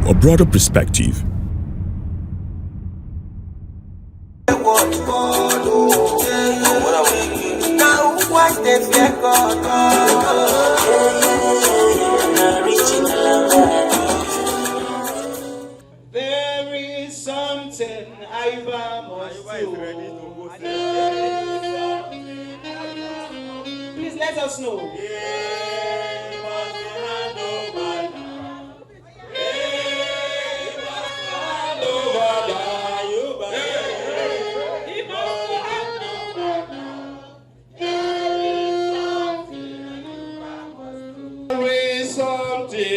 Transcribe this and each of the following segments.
a broader perspective. There is something Iva must do. Please let us know.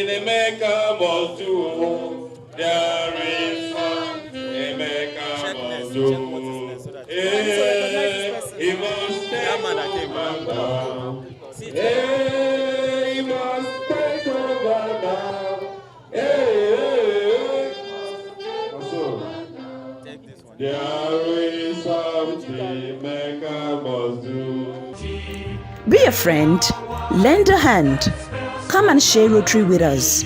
Emeka must do. There is something Emeka must do. He must take over now. He must take over now. There is something Emeka must do. Be a friend, lend a hand. Come and share Rotary with us.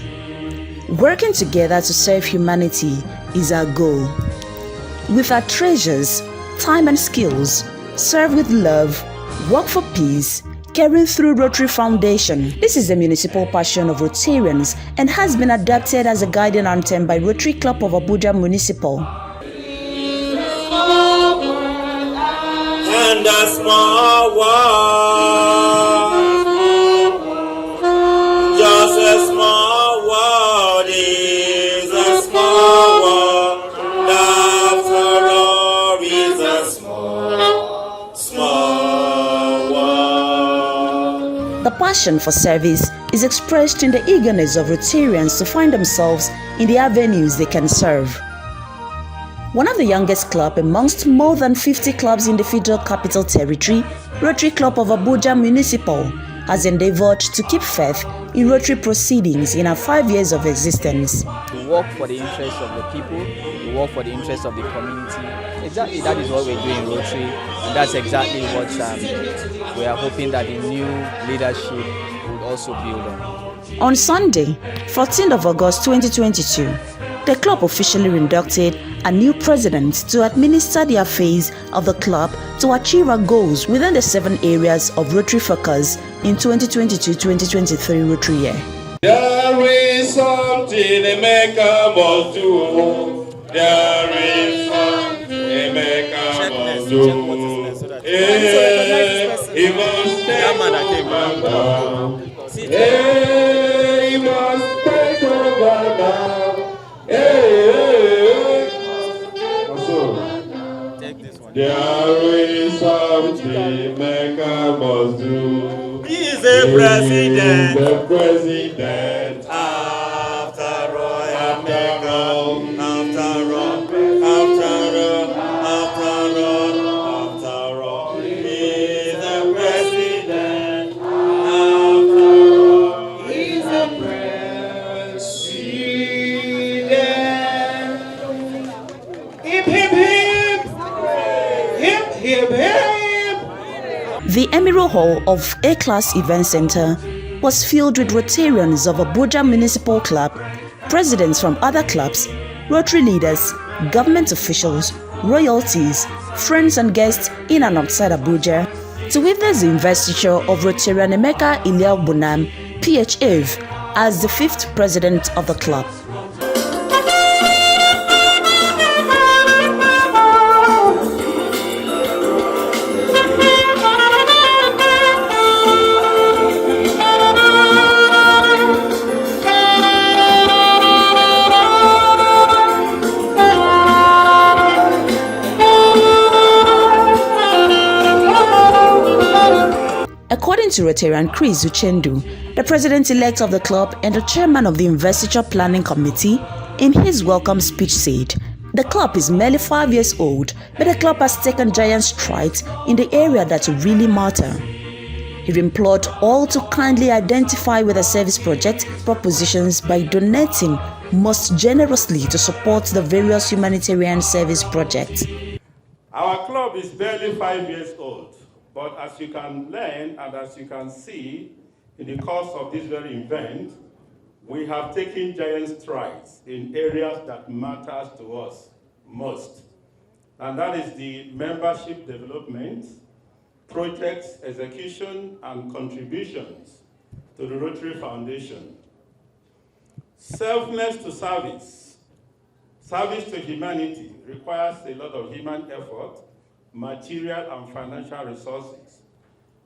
Working together to serve humanity is our goal. With our treasures, time and skills, serve with love, work for peace, caring through Rotary Foundation. This is the municipal passion of Rotarians and has been adapted as a guiding anthem by Rotary Club of Abuja Municipal. And a small world, just a small world is a small world. After all, is a small world. The passion for service is expressed in the eagerness of Rotarians to find themselves in the avenues they can serve. One of the youngest clubs amongst more than 50 clubs in the Federal Capital Territory, Rotary Club of Abuja Municipal, has endeavored to keep faith in Rotary proceedings in our 5 years of existence. We work for the interests of the people, we work for the interests of the community. Exactly, that is what we're doing in Rotary, and that's exactly what we are hoping that the new leadership would also build on. On Sunday, 14th of August 2022, the club officially inducted a new president to administer the affairs of the club to achieve our goals within the 7 areas of Rotary focus in 2022-2023 Rotary year. There is something Emeka must do. There is something Emeka must do. He must take over now. He must take over now. There is something Emeka must do. He is the president. The president. After all, Emeka. After all, he is the president. After all, he's the president. Hip, hip, hip. Hip, hip, hip. The Emerald Hall of A-Class Event Center was filled with Rotarians of Abuja Municipal Club, presidents from other clubs, Rotary leaders, government officials, royalties, friends and guests in and outside Abuja to witness the investiture of Rotarian Emeka Iloegbunam, PhD, as the 5th president of the club. According to Rotarian Chris Uchendu, the president-elect of the club and the chairman of the Investiture Planning Committee, in his welcome speech said, "The club is merely 5 years old, but the club has taken giant strides in the area that really matter." He implored all to kindly identify with the service project propositions by donating most generously to support the various humanitarian service projects. Our club is barely 5 years old, but as you can learn and as you can see in the course of this very event, we have taken giant strides in areas that matters to us most, and that is the membership development, projects execution, and contributions to the Rotary Foundation. Selfless to service, service to humanity requires a lot of human effort, material and financial resources.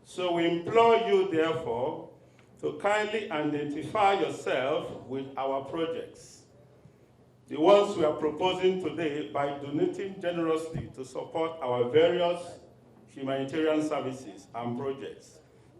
So we implore you, therefore, to kindly identify yourself with our projects, the ones we are proposing today, by donating generously to support our various humanitarian services and projects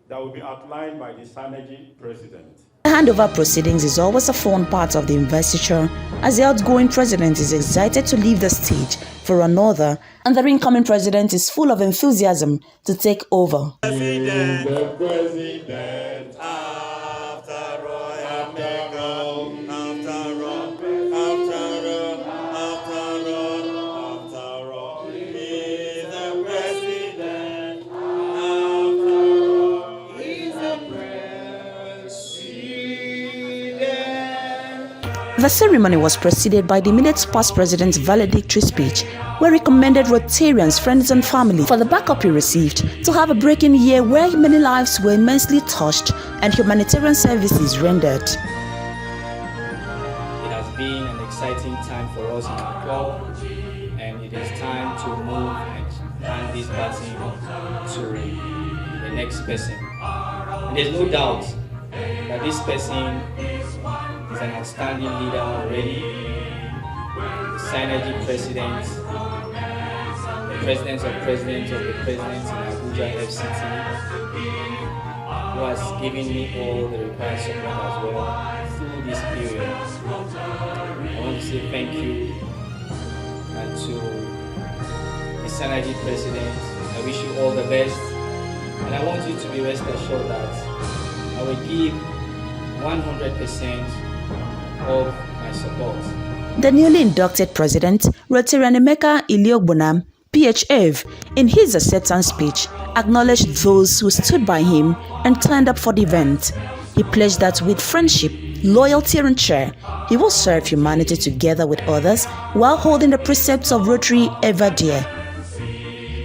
that will be outlined by the Synergy President. The handover proceedings is always a fun part of the investiture, as the outgoing president is excited to leave the stage for another, and the incoming president is full of enthusiasm to take over. The president, after all, The ceremony was preceded by the immediate past president's valedictory speech, where he commended Rotarians, friends and family for the backup he received to have a breaking year where many lives were immensely touched and humanitarian services rendered. It has been an exciting time for us in our club, and it is time to move and hand this baton to the next person. And there's no doubt that this person is an outstanding leader already. The Synergy President, the President of the Presidents in Abuja FCT, who has given me all the required support as well through this period. I want to say thank you and to the Synergy President. I wish you all the best, and I want you to be rest assured that I will give 100% of my support. The newly inducted president, Rotarian Emeka Iloegbunam, PHF, in his acceptance speech, acknowledged those who stood by him and turned up for the event. He pledged that with friendship, loyalty and care, he will serve humanity together with others while holding the precepts of Rotary ever dear.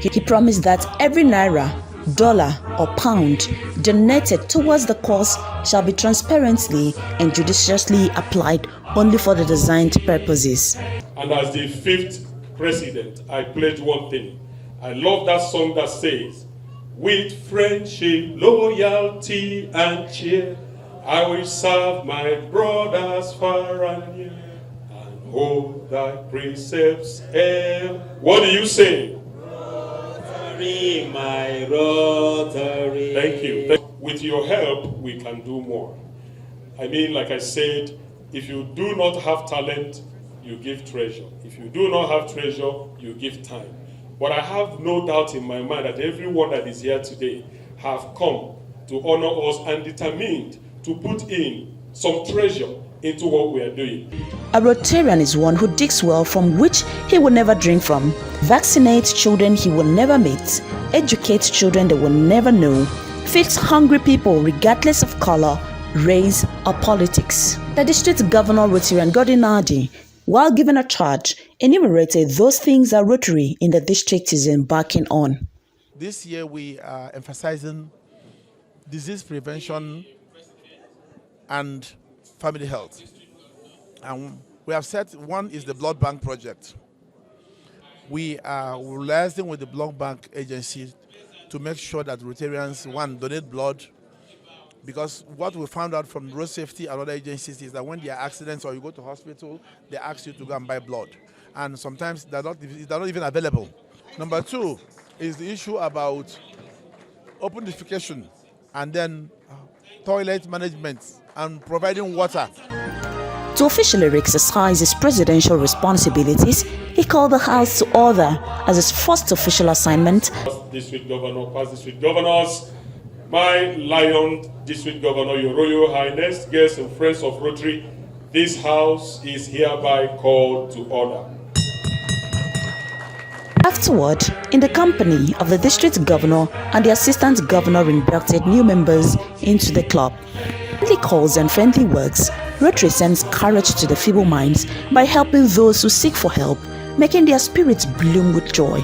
He promised that every naira, dollar or pound donated towards the cause shall be transparently and judiciously applied only for the designed purposes. And as the 5th president, I pledge one thing. I love that song that says, with friendship, loyalty and cheer, I will serve my brothers far and near and hold thy precepts ever. What do you say? My Rotary. Thank you. With your help, we can do more. I mean, like I said, if you do not have talent, you give treasure. If you do not have treasure, you give time. But I have no doubt in my mind that everyone that is here today have come to honor us and determined to put in some treasure into what we are doing. A Rotarian is one who digs well from which he will never drink from, vaccinates children he will never meet, educates children they will never know, feeds hungry people regardless of color, race or politics. The district governor Rotarian Godinardi, while given a charge, enumerated those things that Rotary in the district is embarking on. This year we are emphasizing disease prevention and family health. And we have said one is the blood bank project. We are liaising with the blood bank agency to make sure that Rotarians, one, donate blood, because what we found out from road safety and other agencies is that when there are accidents or you go to hospital, they ask you to go and buy blood. And sometimes they're not even available. Number two is the issue about open defecation and then toilet management and providing water. To officially exercise his presidential responsibilities, he called the House to order as his first official assignment. District Governor, past district governors, my Lion District Governor, Your Royal Highness, guests and friends of Rotary, this House is hereby called to order. Afterward, in the company of the district governor and the assistant governor inducted new members into the club. Friendly calls and friendly works, Rotary sends courage to the feeble minds by helping those who seek for help, making their spirits bloom with joy.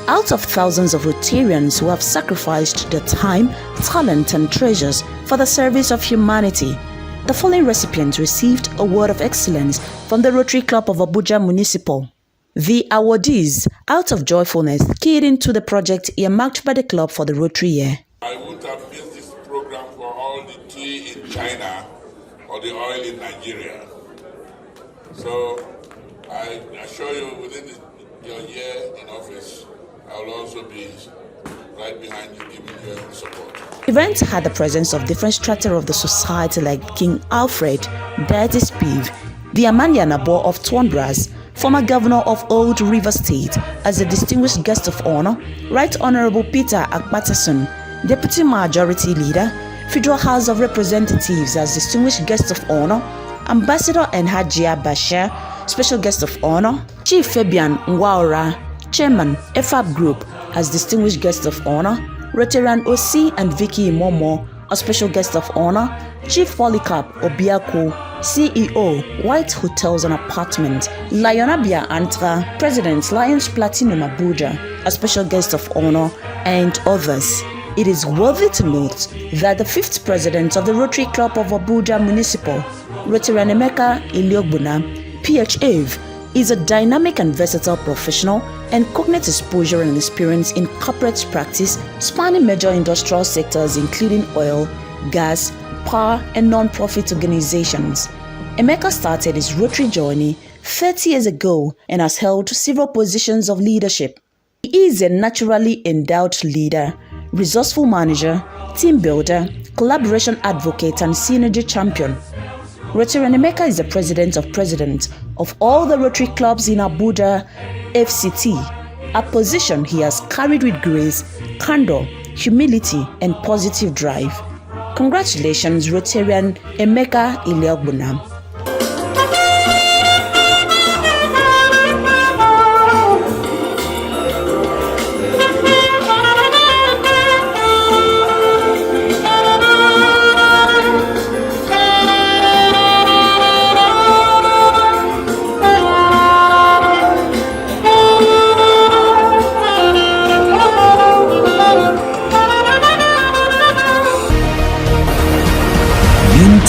Out of thousands of Rotarians who have sacrificed their time, talent and treasures for the service of humanity, the following recipients received a word of excellence from the Rotary Club of Abuja Municipal. The awardees, out of joyfulness, keyed into the project earmarked by the club for the Rotary year. I wouldn't have missed this program for all the tea in China or the oil in Nigeria. So I assure you, within your year in office, I will also be right behind you, giving you support. The event had the presence of different strata of the society like King Alfred, Deity Spiv, the Amania Nabor of Twanbras, former governor of Old River State, as a distinguished guest of honor, Right Honorable Peter Akpatason, Deputy Majority Leader, Federal House of Representatives as distinguished guest of honor, Ambassador Enhajia Bashir, special guest of honor, Chief Fabian Nwaora, Chairman, FAB Group, as distinguished guest of honor, Rotarian OC and Vicky Momo, a special guest of honor, Chief Polycarp Obiako, CEO, White Hotels and Apartments, Lionabia Antra, President, Lions Platinum Abuja, a special guest of honor, and others. It is worthy to note that the 5th President of the Rotary Club of Abuja Municipal, Rotarian Emeka Iloegbunam, PhD, is a dynamic and versatile professional and cognate exposure and experience in corporate practice spanning major industrial sectors including oil, gas, power, and non-profit organizations. Emeka started his Rotary journey 30 years ago and has held several positions of leadership. He is a naturally endowed leader, resourceful manager, team builder, collaboration advocate, and synergy champion. Rotarian Emeka is the president of all the Rotary clubs in Abuja FCT, a position he has carried with grace, candor, humility, and positive drive. Congratulations, Rotarian Emeka Iloegbunam.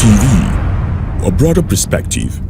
TV, a broader perspective.